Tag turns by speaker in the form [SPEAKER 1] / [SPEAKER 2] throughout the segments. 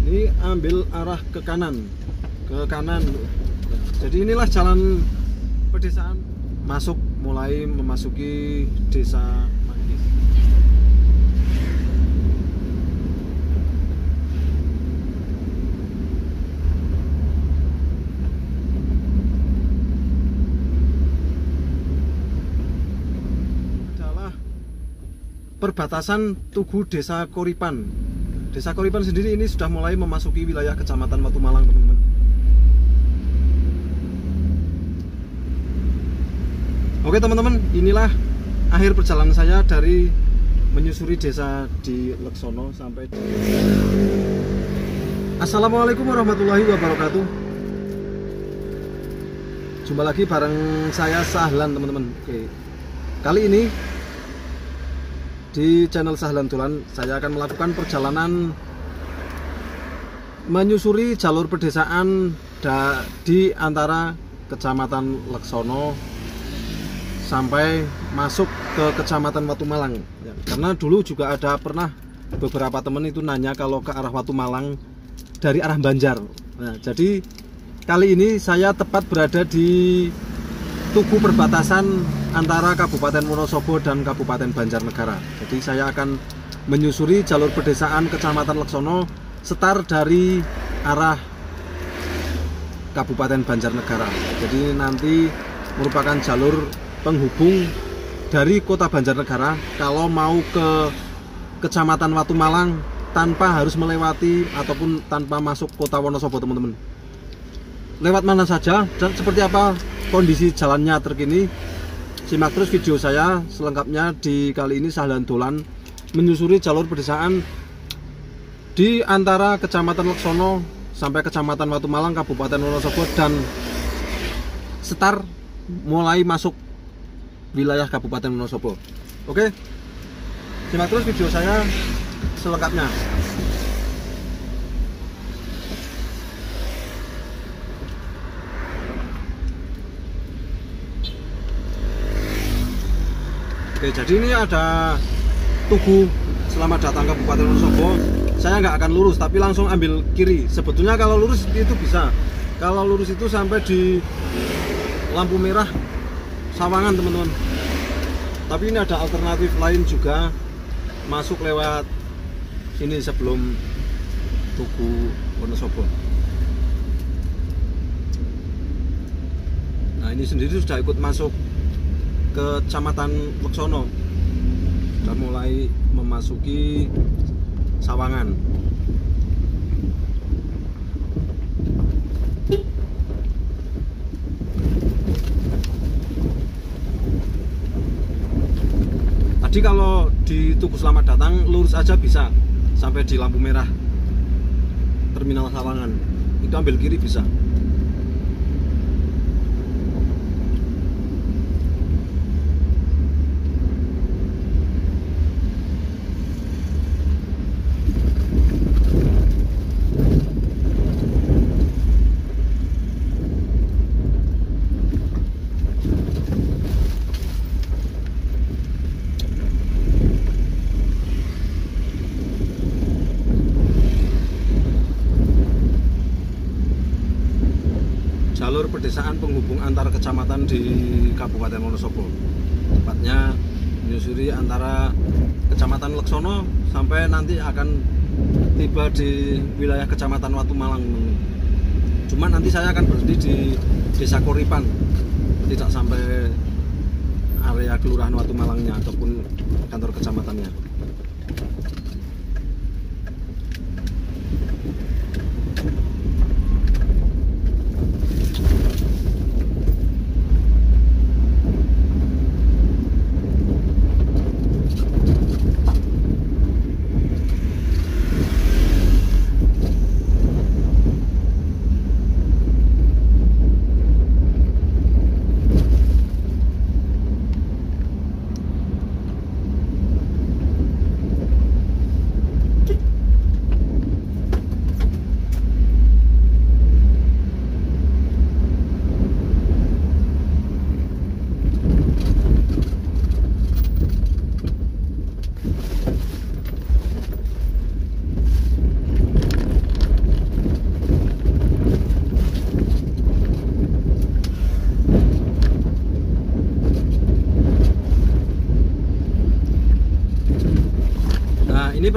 [SPEAKER 1] Ini ambil arah ke kanan, jadi inilah jalan pedesaan mulai memasuki desa Manggis. Adalah perbatasan Tugu Desa Koripan. Desa Koripan sendiri ini sudah mulai memasuki wilayah Kecamatan Watu Malang, teman-teman. Oke teman-teman, inilah akhir perjalanan saya dari menyusuri desa di Leksono sampai di... Assalamualaikum warahmatullahi wabarakatuh. Jumpa lagi bareng saya Sahlan, teman-teman. Oke. Kali ini di channel Sahlan Tulan saya akan melakukan perjalanan menyusuri jalur pedesaan di antara Kecamatan Leksono sampai masuk ke Kecamatan Watu Malang ya, karena dulu juga ada pernah beberapa teman itu nanya kalau ke arah Watu Malang dari arah Banjar. Nah, jadi kali ini saya tepat berada di tugu perbatasan antara Kabupaten Wonosobo dan Kabupaten Banjarnegara. Jadi saya akan menyusuri jalur pedesaan Kecamatan Leksono setar dari arah Kabupaten Banjarnegara. Jadi nanti merupakan jalur penghubung dari kota Banjarnegara kalau mau ke Kecamatan Watu Malang tanpa harus melewati ataupun tanpa masuk kota Wonosobo, teman-teman. Lewat mana saja dan seperti apa kondisi jalannya terkini, simak terus video saya selengkapnya di kali ini Sahlan Dolan menyusuri jalur pedesaan di antara Kecamatan Leksono sampai Kecamatan Watu Malang, Kabupaten Wonosobo, dan setar mulai masuk wilayah Kabupaten Wonosobo. Oke, simak terus video saya selengkapnya. Oke, jadi ini ada tugu selamat datang Kabupaten Wonosobo. Saya nggak akan lurus, tapi langsung ambil kiri. Sebetulnya kalau lurus itu bisa. Kalau lurus itu sampai di lampu merah Sawangan, teman-teman. Tapi ini ada alternatif lain juga, masuk lewat ini sebelum tugu Wonosobo. Nah, ini sendiri sudah ikut masuk ke Kecamatan Leksono, sudah mulai memasuki Sawangan. Tadi kalau di Tugu Selamat Datang lurus aja bisa sampai di lampu merah Terminal Sawangan, itu ambil kiri bisa. Jalur pedesaan penghubung antar kecamatan di Kabupaten Wonosobo, tepatnya menyusuri antara Kecamatan Leksono sampai nanti akan tiba di wilayah Kecamatan Watu Malang. Cuma nanti saya akan berhenti di Desa Koripan, tidak sampai area Kelurahan Watu Malangnya ataupun kantor kecamatannya.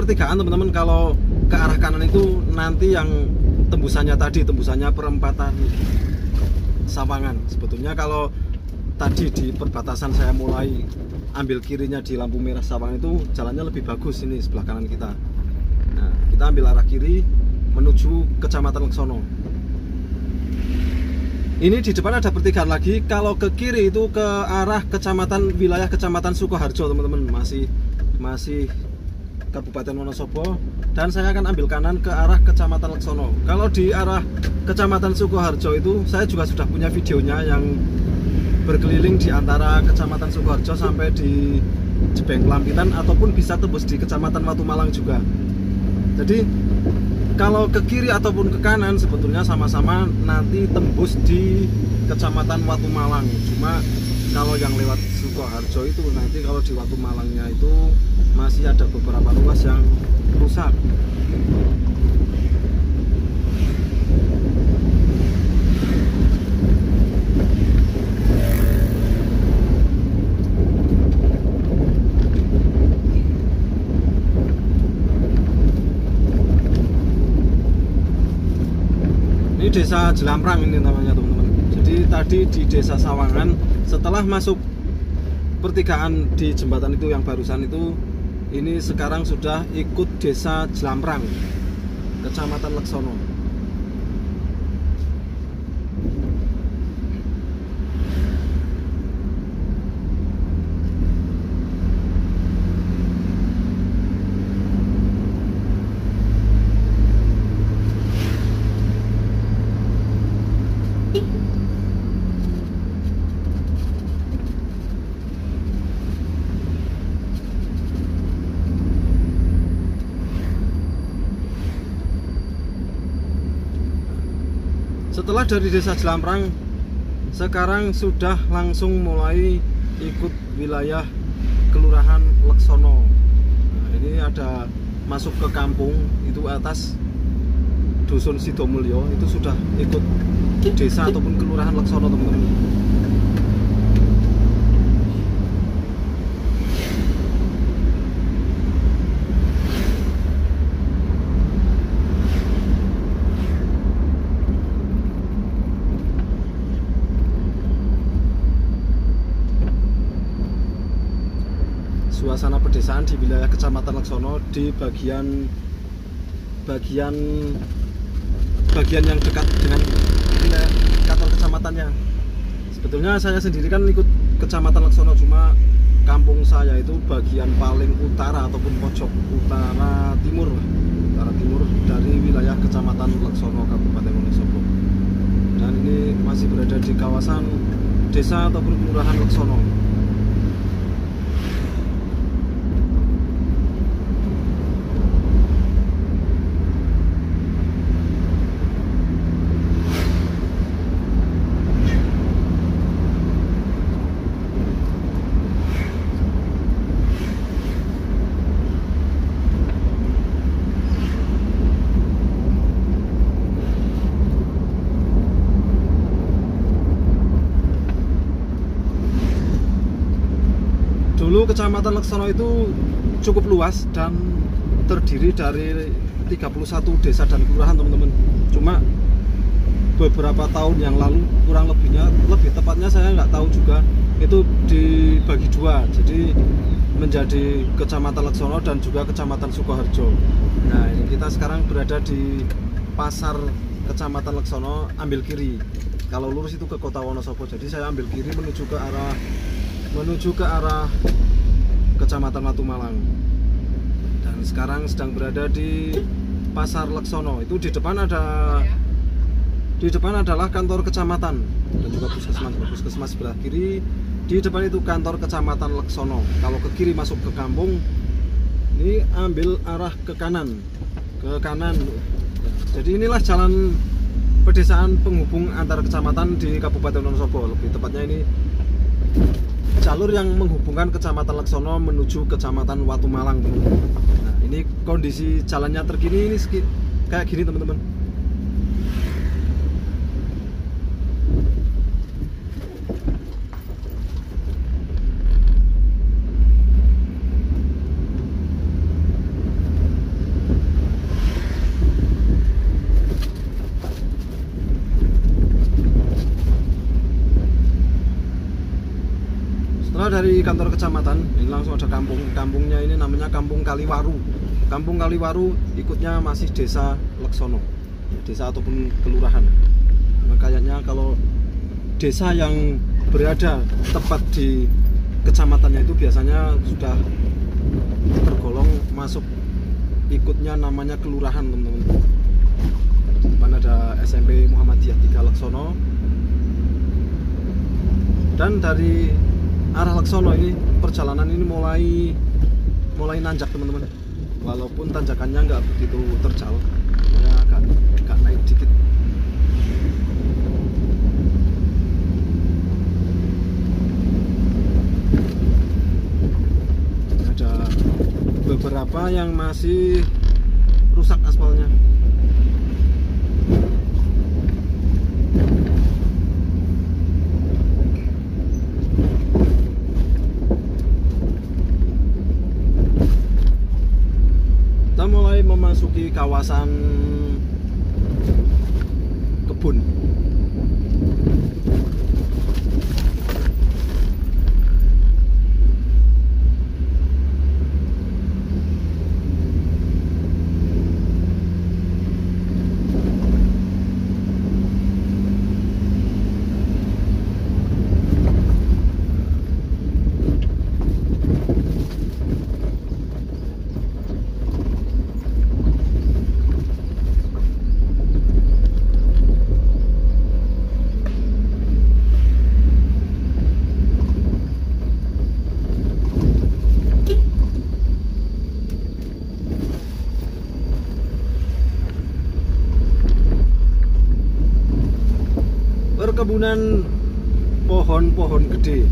[SPEAKER 1] pertigaan teman-teman. Kalau ke arah kanan itu nanti yang tembusannya perempatan Sawangan. Sebetulnya kalau tadi di perbatasan saya mulai ambil kirinya di lampu merah Sawangan itu jalannya lebih bagus, ini sebelah kanan kita. Nah, kita ambil arah kiri menuju Kecamatan Leksono. Ini di depan ada pertigaan lagi. Kalau ke kiri itu ke arah wilayah Kecamatan Sukoharjo teman-teman, masih Kabupaten Wonosobo, dan saya akan ambil kanan ke arah Kecamatan Leksono. Kalau di arah Kecamatan Sukoharjo itu saya juga sudah punya videonya yang berkeliling di antara Kecamatan Sukoharjo sampai di Jebeng Pelampitan, ataupun bisa tembus di Kecamatan Watu Malang juga. Jadi kalau ke kiri ataupun ke kanan sebetulnya sama-sama nanti tembus di Kecamatan Watu Malang. Cuma kalau yang lewat Sukoharjo itu nanti kalau di Watu Malangnya itu masih ada beberapa ruas yang rusak. Ini desa Jelamprang ini namanya teman-teman. Jadi tadi di desa Sawangan, setelah masuk pertigaan di jembatan itu yang barusan itu, ini sekarang sudah ikut desa Jelamprang, Kecamatan Leksono. Setelah dari desa Jelamprang, sekarang sudah langsung mulai ikut wilayah Kelurahan Leksono. Nah, ini ada masuk ke kampung itu atas Dusun Sidomulyo, itu sudah ikut desa ataupun Kelurahan Leksono teman-teman. Suasana pedesaan di wilayah Kecamatan Leksono di bagian yang dekat dengan wilayah kantor kecamatannya. Sebetulnya saya sendiri kan ikut Kecamatan Leksono, cuma kampung saya itu bagian paling utara ataupun pojok utara timur dari wilayah Kecamatan Leksono Kabupaten Wonosobo. Dan ini masih berada di kawasan desa ataupun Kelurahan Leksono. Dulu Kecamatan Leksono itu cukup luas dan terdiri dari 31 desa dan kelurahan teman-teman. Cuma beberapa tahun yang lalu, lebih tepatnya saya nggak tahu juga, itu dibagi dua, jadi menjadi Kecamatan Leksono dan juga Kecamatan Sukoharjo. Nah, ini kita sekarang berada di pasar Kecamatan Leksono, ambil kiri. Kalau lurus itu ke Kota Wonosobo, jadi saya ambil kiri menuju ke arah Kecamatan Watu Malang. Dan sekarang sedang berada di Pasar Leksono. Itu di depan adalah kantor kecamatan dan juga puskesmas sebelah kiri. Di depan itu kantor Kecamatan Leksono. Kalau ke kiri masuk ke kampung, ini ambil arah ke kanan. Jadi inilah jalan pedesaan penghubung antar kecamatan di Kabupaten Wonosobo. Lebih tepatnya ini jalur yang menghubungkan Kecamatan Leksono menuju Kecamatan Watu Malang. Nah, ini kondisi jalannya terkini ini kayak gini teman-teman. dari kantor kecamatan, ini langsung ada kampung. Kampungnya ini namanya Kampung Kaliwaru. Kampung Kaliwaru ikutnya masih Desa Leksono, desa ataupun kelurahan. Nah, kayaknya kalau desa yang berada tepat di kecamatannya itu biasanya sudah tergolong masuk ikutnya namanya kelurahan, teman-teman. Depan ada SMP Muhammadiyah 3 Leksono. Dan dari arah Leksono ini perjalanan ini mulai nanjak, teman-teman. Walaupun tanjakannya nggak begitu terjal, ya agak naik dikit. Ada beberapa yang masih rusak aspalnya. Kita mulai memasuki kawasan kebun. Perkebunan pohon-pohon gede.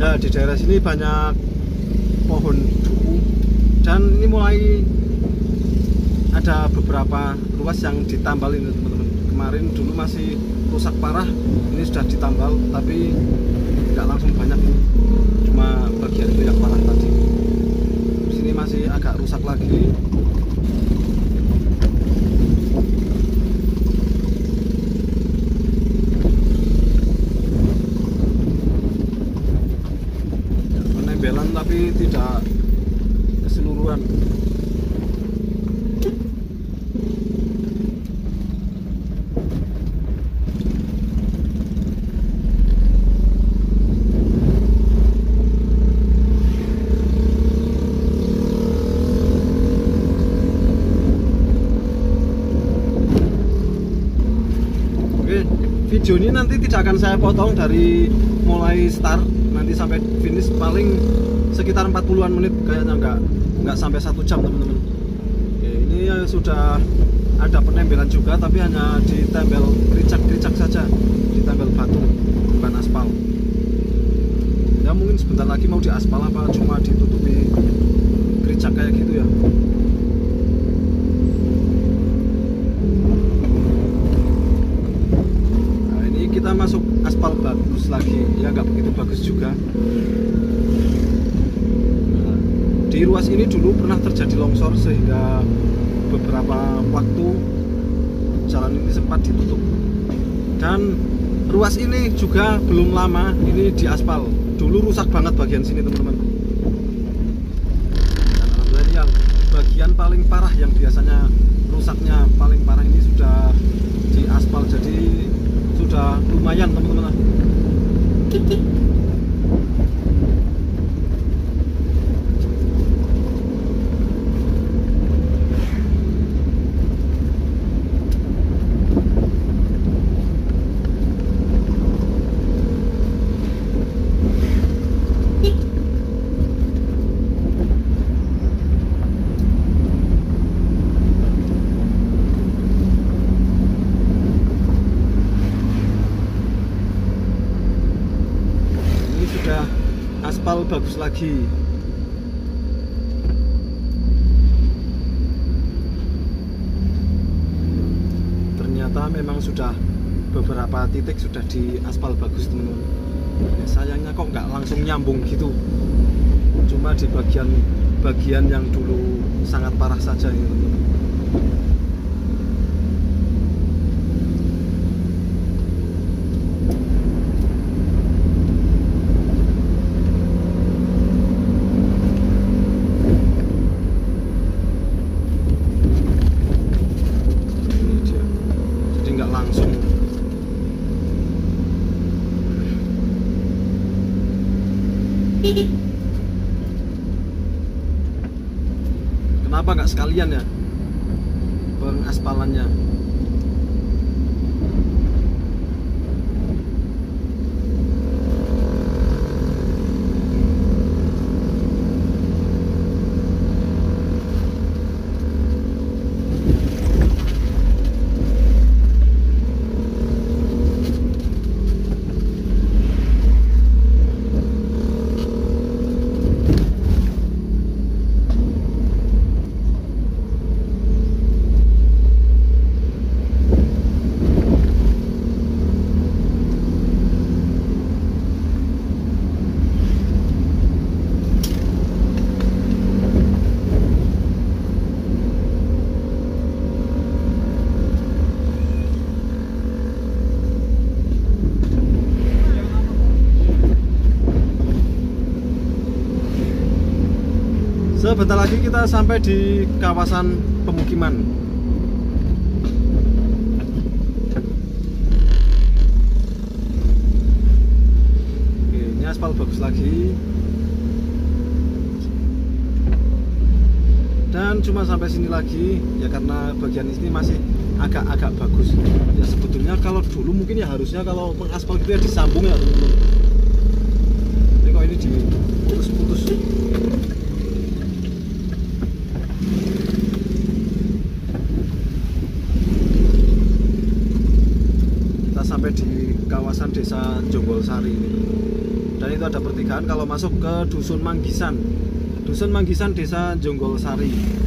[SPEAKER 1] Ya, di daerah sini banyak pohon duku dan ini mulai ada beberapa ruas yang ditambal ini, teman-teman. Kemarin dulu masih rusak parah, ini sudah ditambal tapi nggak langsung banyak nih. Cuma bagian itu yang parah tadi. Di sini masih agak rusak lagi. Penembelan tapi tidak keseluruhan. Video ini nanti tidak akan saya potong dari mulai start nanti sampai finish, paling sekitar 40-an menit kayaknya, nggak sampai 1 jam, teman-teman. Ini sudah ada penembelan juga tapi hanya ditempel kricak-kricak saja, ditempel batu bukan aspal. Ya mungkin sebentar lagi mau diaspal apa cuma ditutupi kricak kayak gitu ya. Kita masuk aspal bagus lagi, ya nggak begitu bagus juga. Nah, di ruas ini dulu pernah terjadi longsor sehingga beberapa waktu jalan ini sempat ditutup. Dan ruas ini juga belum lama ini diaspal. Dulu rusak banget bagian sini, teman-teman. Dan alhamdulillah yang bagian paling parah yang biasanya rusaknya paling parah ini sudah diaspal, jadi sudah lumayan, teman-teman. bagus lagi. Ternyata memang sudah beberapa titik sudah di aspal bagus teman-teman. Ya, sayangnya kok nggak langsung nyambung gitu, cuma di bagian yang dulu sangat parah saja ini teman-teman. Kenapa nggak sekalian ya pengaspalannya? Sebentar lagi kita sampai di kawasan pemukiman. Oke, ini aspal bagus lagi. Dan cuma sampai sini lagi ya, karena bagian ini masih agak-agak bagus. Ya sebetulnya kalau dulu mungkin ya harusnya kalau mengaspal gitu ya disambung ya teman-teman. Ini kok ini diputus-putus. Sampai di kawasan desa Jonggolsari ini. Dan itu ada pertigaan kalau masuk ke Dusun Manggisan. Dusun Manggisan desa Jonggolsari.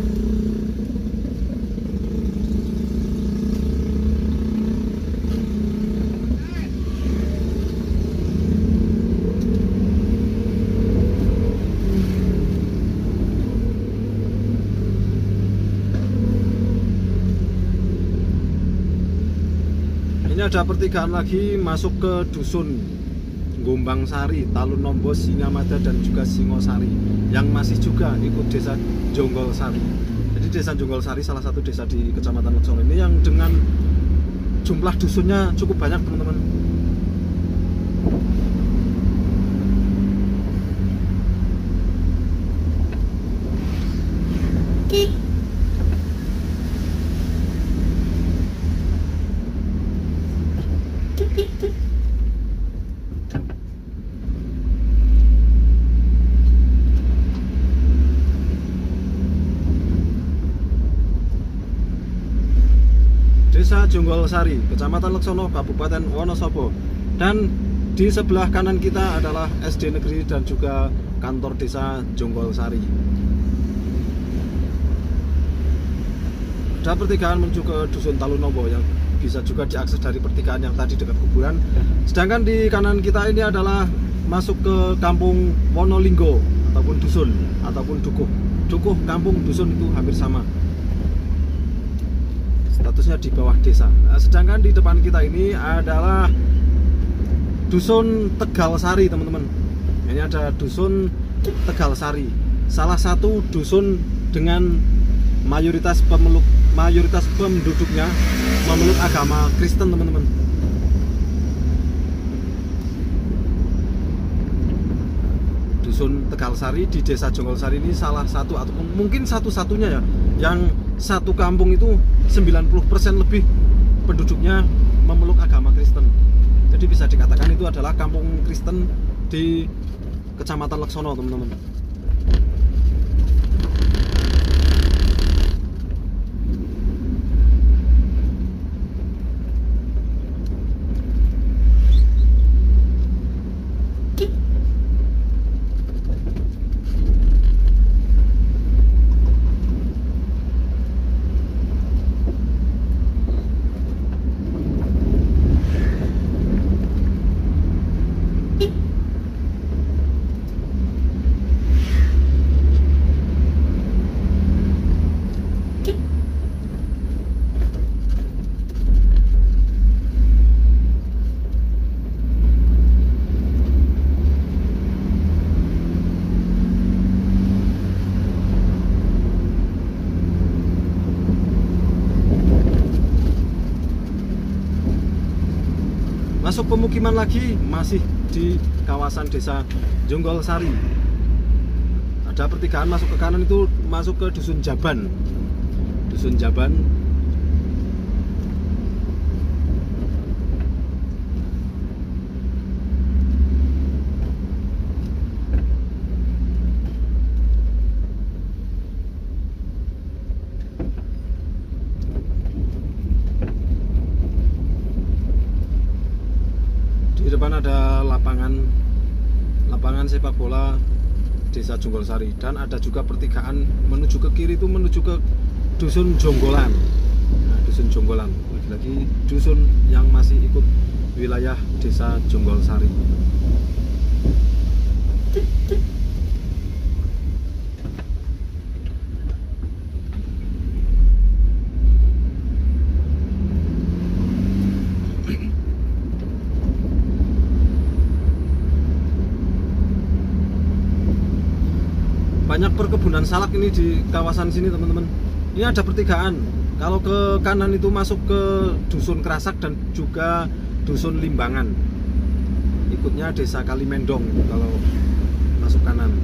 [SPEAKER 1] Ini ada pertigaan lagi masuk ke Dusun Gombang Sari, Talun Nombo, Singamada dan juga Singosari, yang masih juga ikut desa Jonggolsari. Jadi desa Jonggolsari salah satu desa di Kecamatan Leksono ini yang dengan jumlah dusunnya cukup banyak teman-teman. Desa Jonggolsari, Kecamatan Leksono, Kabupaten Wonosobo. Dan di sebelah kanan kita adalah SD Negeri dan juga kantor desa Jonggolsari. Ada pertigaan menuju ke Dusun Talun Nombo yang bisa juga diakses dari pertigaan yang tadi dekat kuburan. Sedangkan di kanan kita ini adalah masuk ke Kampung Wonolinggo ataupun dusun ataupun dukuh. Dukuh, kampung, dusun itu hampir sama. Statusnya di bawah desa. Nah, sedangkan di depan kita ini adalah Dusun Tegalsari teman-teman. Ini ada Dusun Tegalsari, salah satu dusun dengan mayoritas penduduknya memeluk agama Kristen teman-teman. Dusun Tegalsari di desa Jonggolsari ini salah satu ataupun mungkin satu-satunya ya, yang satu kampung itu 90% lebih penduduknya memeluk agama Kristen. Jadi bisa dikatakan itu adalah kampung Kristen di Kecamatan Leksono teman-teman. Masuk pemukiman lagi, masih di kawasan desa Jonggolsari. Ada pertigaan masuk ke kanan itu masuk ke Dusun Jaban. Dusun Jaban. Di depan ada lapangan sepak bola Desa Jonggolsari, dan ada juga pertigaan menuju ke kiri itu menuju ke Dusun Jonggolan. Nah, Dusun Jonggolan lagi-lagi dusun yang masih ikut wilayah Desa Jonggolsari. Banyak perkebunan salak ini di kawasan sini teman-teman. Ini ada pertigaan. Kalau ke kanan itu masuk ke Dusun Kerasak dan juga Dusun Limbangan. Ikutnya Desa Kalimendong kalau masuk kanan.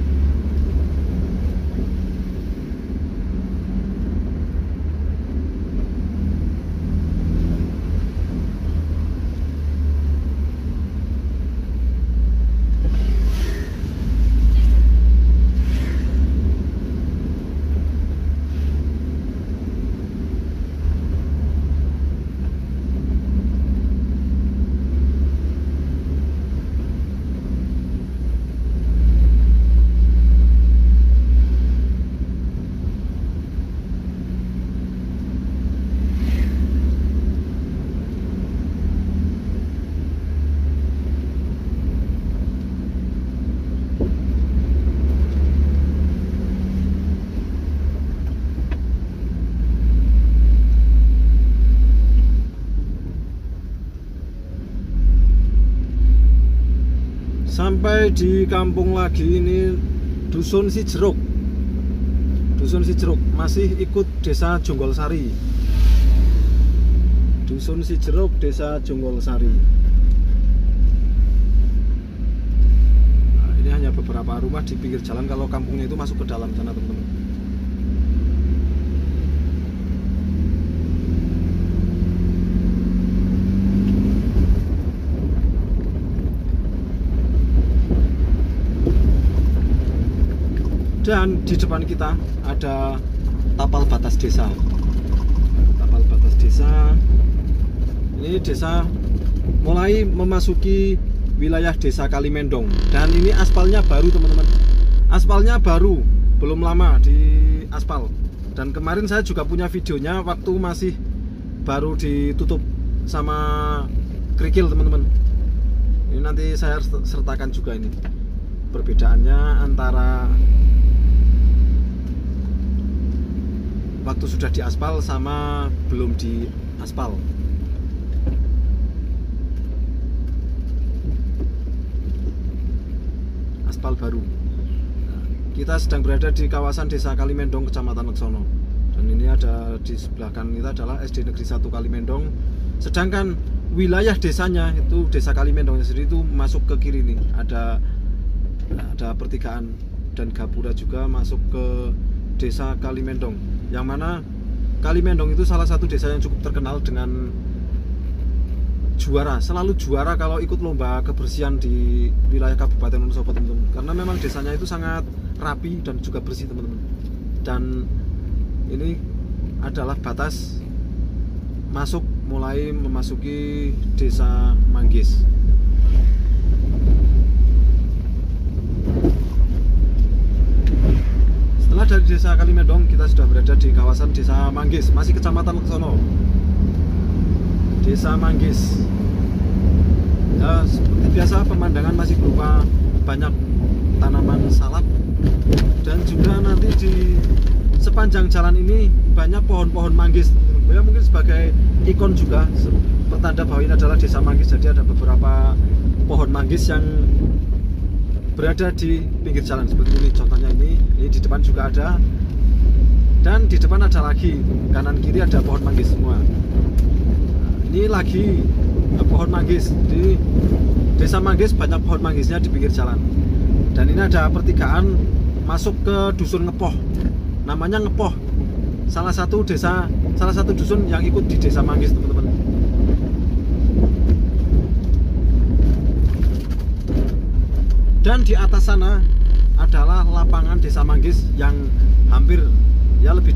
[SPEAKER 1] Sampai di kampung lagi ini Dusun Sijeruk. Dusun Sijeruk masih ikut Desa Jonggolsari. Dusun Sijeruk, Desa Jonggolsari. Nah, ini hanya beberapa rumah di pinggir jalan, kalau kampungnya itu masuk ke dalam sana teman-teman. Dan di depan kita ada tapal batas desa. Tapal batas desa. Ini desa mulai memasuki wilayah Desa Kalimendong. Dan ini aspalnya baru teman-teman. Aspalnya baru, belum lama di aspal. Dan kemarin saya juga punya videonya waktu masih baru ditutup sama kerikil teman-teman. Ini nanti saya sertakan juga ini perbedaannya antara waktu sudah diaspal sama belum diaspal. Aspal baru. Nah, kita sedang berada di kawasan Desa Kalimendong, Kecamatan Leksono. Dan ini ada di sebelah kanan kita adalah SD Negeri 1 Kalimendong. Sedangkan wilayah desanya itu Desa Kalimendongnya sendiri itu masuk ke kiri nih. Ada pertigaan dan gapura juga masuk ke Desa Kalimendong, yang mana Kalimendong itu salah satu desa yang cukup terkenal dengan juara, selalu juara kalau ikut lomba kebersihan di wilayah Kabupaten Wonosobo teman-teman. Karena memang desanya itu sangat rapi dan juga bersih teman-teman. Dan ini adalah batas masuk, mulai memasuki Desa Manggis. Setelah dari Desa Kalimendong, kita sudah berada di kawasan Desa Manggis, masih Kecamatan Leksono. Desa Manggis. Ya, seperti biasa pemandangan masih berupa banyak tanaman salak, dan juga nanti di sepanjang jalan ini banyak pohon-pohon manggis. Ya, mungkin sebagai ikon juga, pertanda bahwa ini adalah Desa Manggis. Jadi ada beberapa pohon manggis yang berada di pinggir jalan seperti ini. Contohnya ini di depan juga ada, dan di depan ada lagi, kanan kiri ada pohon manggis semua. Nah, ini lagi pohon manggis. Di Desa Manggis banyak pohon manggisnya di pinggir jalan. Dan ini ada pertigaan masuk ke dusun Ngepoh. Namanya Ngepoh. Salah satu dusun yang ikut di Desa Manggis, teman-teman. Dan di atas sana adalah lapangan Desa Manggis yang hampir ya lebih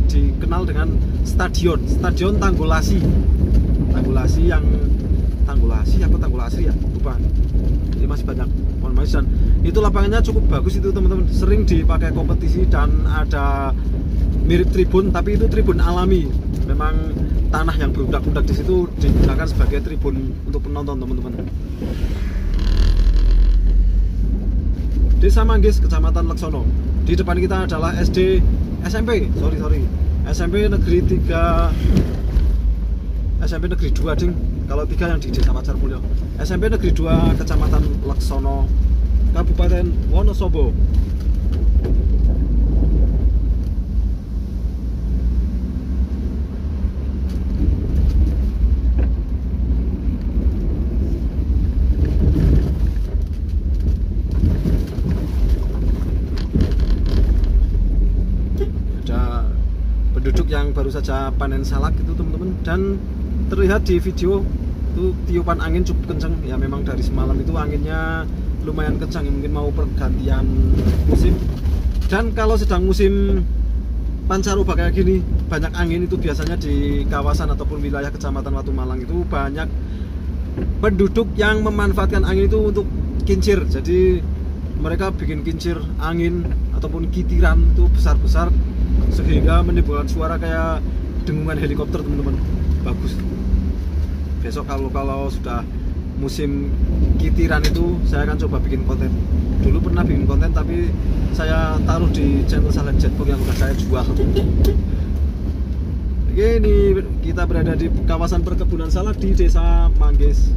[SPEAKER 1] dikenal dengan stadion Tanggulasi ya, lupa. Ini masih banyak pohon manggis dan itu lapangannya cukup bagus itu, teman-teman. Sering dipakai kompetisi dan ada mirip tribun, tapi itu tribun alami. Memang tanah yang berudak-udak di situ digunakan sebagai tribun untuk penonton, teman-teman. Desa Manggis, Kecamatan Laksono. Di depan kita adalah SMP Negeri 3, SMP Negeri 2 ding. Kalau 3 yang di Desa Pacar Mulyo. SMP Negeri 2 Kecamatan Laksono, Kabupaten Wonosobo. Penduduk yang baru saja panen salak itu, teman-teman, dan terlihat di video itu tiupan angin cukup kencang ya. Memang dari semalam itu anginnya lumayan kencang ya, mungkin mau pergantian musim. Dan kalau sedang musim pancaroba kayak gini, banyak angin itu biasanya di kawasan ataupun wilayah Kecamatan Watu Malang itu banyak penduduk yang memanfaatkan angin itu untuk kincir. Jadi mereka bikin kincir angin ataupun kitiran itu besar-besar sehingga menimbulkan suara kayak dengungan helikopter, teman-teman. Bagus. Besok kalau sudah musim kitiran itu saya akan coba bikin konten. Dulu pernah bikin konten tapi saya taruh di channel Silent Jetbox yang udah saya jual. Oke, ini kita berada di kawasan perkebunan salak di Desa Manggis.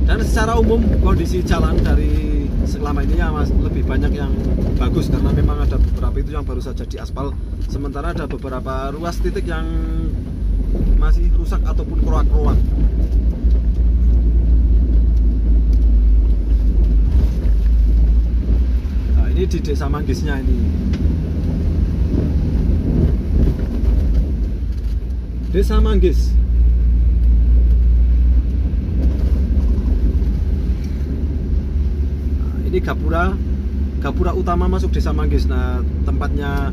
[SPEAKER 1] Dan secara umum kondisi jalan dari selama ini ya lebih banyak yang bagus, karena memang ada beberapa itu yang baru saja diaspal, sementara ada beberapa ruas titik yang masih rusak ataupun keruak-keruak. Nah, ini di Desa Manggisnya ini. Desa Manggis. Ini gapura utama masuk Desa Manggis. Nah, tempatnya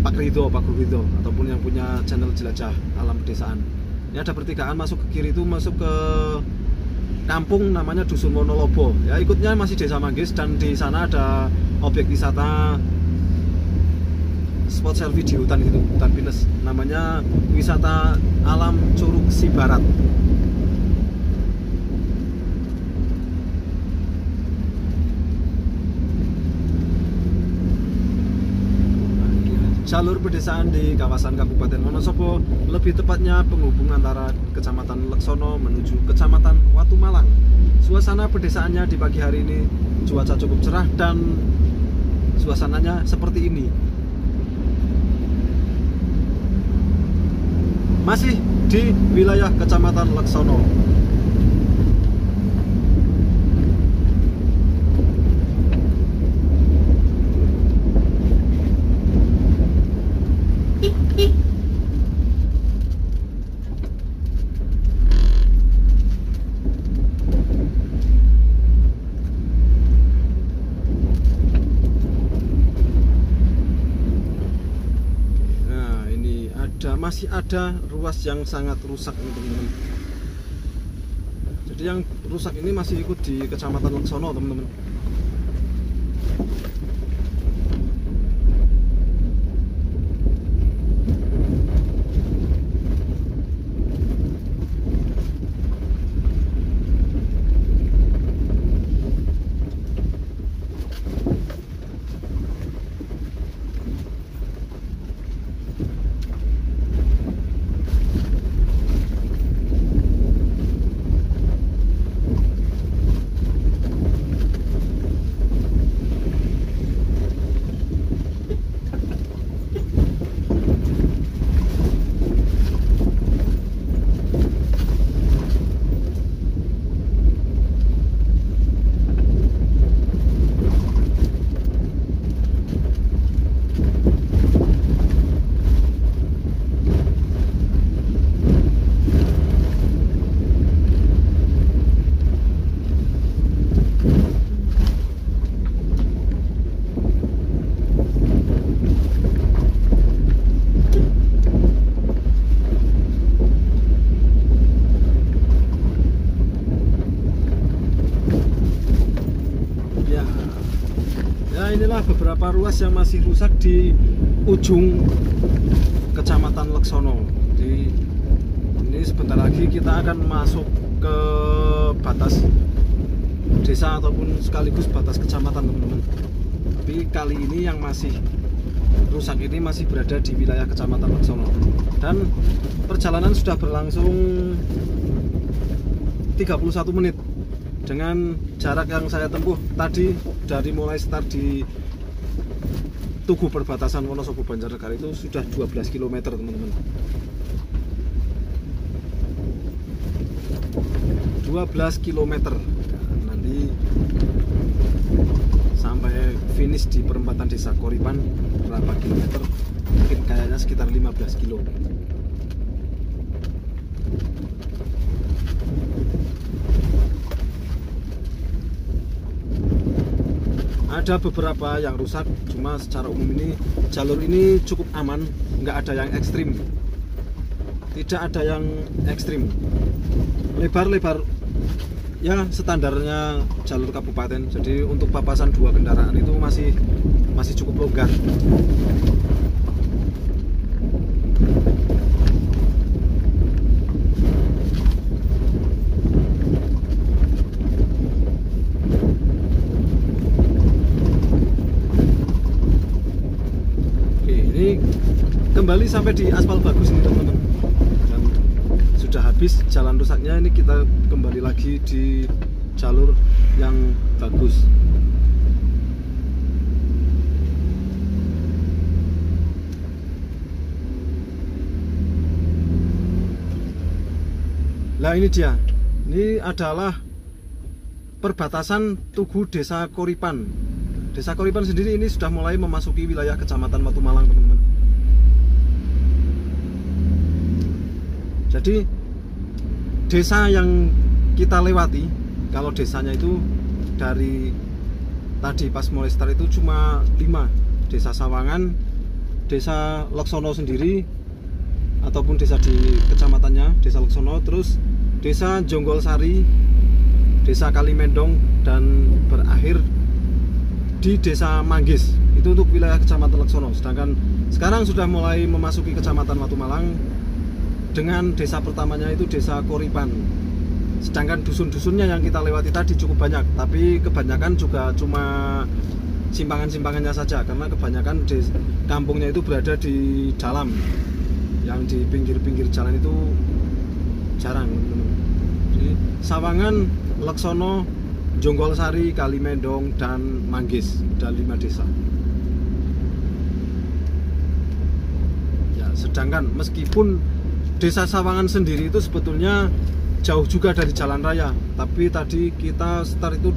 [SPEAKER 1] Pak Guru Ridho ataupun yang punya channel jelajah alam pedesaan. Ini ada pertigaan masuk ke kiri itu masuk ke kampung namanya Dusun Wonolobo. Ya, ikutnya masih Desa Manggis, dan di sana ada objek wisata spot selfie di hutan itu, hutan pinus. Namanya wisata alam Curug Sibarat. Jalur pedesaan di kawasan Kabupaten Wonosobo, lebih tepatnya penghubung antara Kecamatan Laksono menuju Kecamatan Watu Malang. Suasana pedesaannya di pagi hari ini cuaca cukup cerah dan suasananya seperti ini. Masih di wilayah Kecamatan Laksono. Masih ada ruas yang sangat rusak ini, teman-teman. Jadi yang rusak ini masih ikut di Kecamatan Laksono, teman-teman. ada beberapa ruas yang masih rusak di ujung Kecamatan Laksono. Jadi ini sebentar lagi kita akan masuk ke batas desa ataupun sekaligus batas kecamatan, teman-teman. Tapi kali ini yang masih rusak ini masih berada di wilayah Kecamatan Laksono. Dan perjalanan sudah berlangsung 31 menit dengan jarak yang saya tempuh tadi dari mulai start di Tugu perbatasan Wonosobo Banjarnegara itu sudah 12 km, teman-teman. 12 km. Nanti sampai finish di perempatan Desa Koripan berapa kilometer? Mungkin kayaknya sekitar 15 km. Ada beberapa yang rusak, cuma secara umum ini jalur ini cukup aman, nggak ada yang ekstrim, tidak ada yang ekstrim, lebar-lebar ya standarnya jalur kabupaten. Jadi untuk papasan 2 kendaraan itu masih cukup longgar. Kembali sampai di aspal bagus ini, teman-teman, dan sudah habis jalan rusaknya. Ini kita kembali lagi di jalur yang bagus. Nah ini dia, ini adalah perbatasan Tugu Desa Koripan. Desa Koripan sendiri ini sudah mulai memasuki wilayah Kecamatan Watu Malang, teman-teman. Jadi desa yang kita lewati, kalau desanya itu dari tadi pas mulai start itu cuma 5. Desa Sawangan, Desa Laksono sendiri ataupun desa di kecamatannya Desa Laksono, terus Desa Jonggolsari, Desa Kalimendong, dan berakhir di Desa Manggis. Itu untuk wilayah Kecamatan Laksono. Sedangkan sekarang sudah mulai memasuki Kecamatan Watu Malang dengan desa pertamanya itu Desa Koripan. Sedangkan dusun-dusunnya yang kita lewati tadi cukup banyak, tapi kebanyakan juga cuma simpangan-simpangannya saja, karena kebanyakan kampungnya itu berada di dalam. Yang di pinggir-pinggir jalan itu jarang. Jadi Sawangan, Laksono, Jonggolsari, Kalimendong, dan Manggis, ada 5 desa. Ya, sedangkan meskipun Desa Sawangan sendiri itu sebetulnya jauh juga dari jalan raya, tapi tadi kita start itu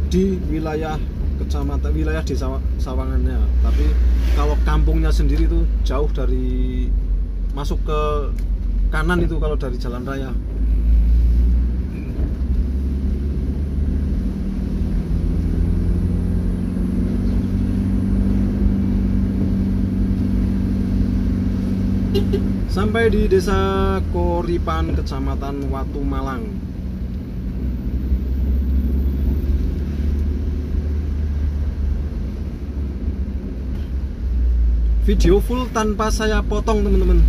[SPEAKER 1] di wilayah kecamatan, wilayah Desa Sawangannya. Tapi kalau kampungnya sendiri itu jauh dari, masuk ke kanan itu kalau dari jalan raya. Sampai di Desa Koripan, Kecamatan Watu Malang. Video full tanpa saya potong, teman-teman.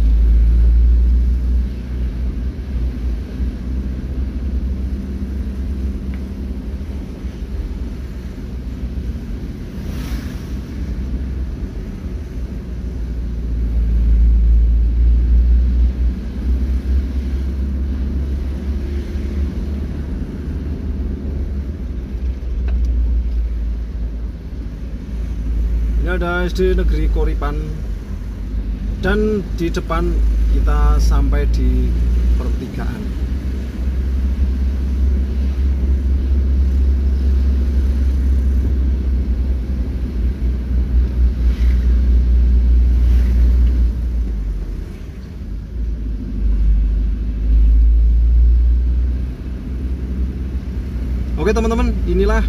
[SPEAKER 1] Ada SD Negeri Koripan, dan di depan kita sampai di pertigaan. Oke teman-teman, inilah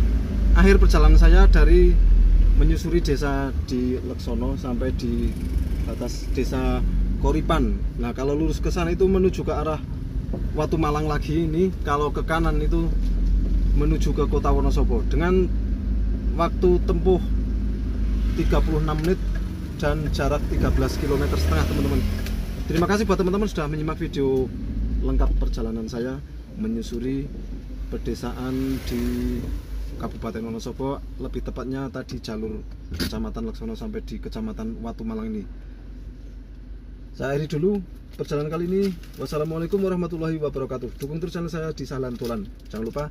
[SPEAKER 1] akhir perjalanan saya dari menyusuri desa di Laksono sampai di batas Desa Koripan. Nah, kalau lurus ke sana itu menuju ke arah Watu Malang lagi. Ini kalau ke kanan itu menuju ke Kota Wonosobo dengan waktu tempuh 36 menit dan jarak 13,5 km teman-teman. Terima kasih buat teman-teman sudah menyimak video lengkap perjalanan saya menyusuri pedesaan di Kabupaten Wonosobo, lebih tepatnya tadi jalur Kecamatan Laksono sampai di Kecamatan Watu Malang ini. Saya akhiri dulu perjalanan kali ini. Wassalamualaikum warahmatullahi wabarakatuh. Dukung terus channel saya di Sahlan Tulan. Jangan lupa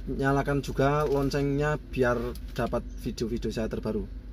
[SPEAKER 1] nyalakan juga loncengnya biar dapat video-video saya terbaru.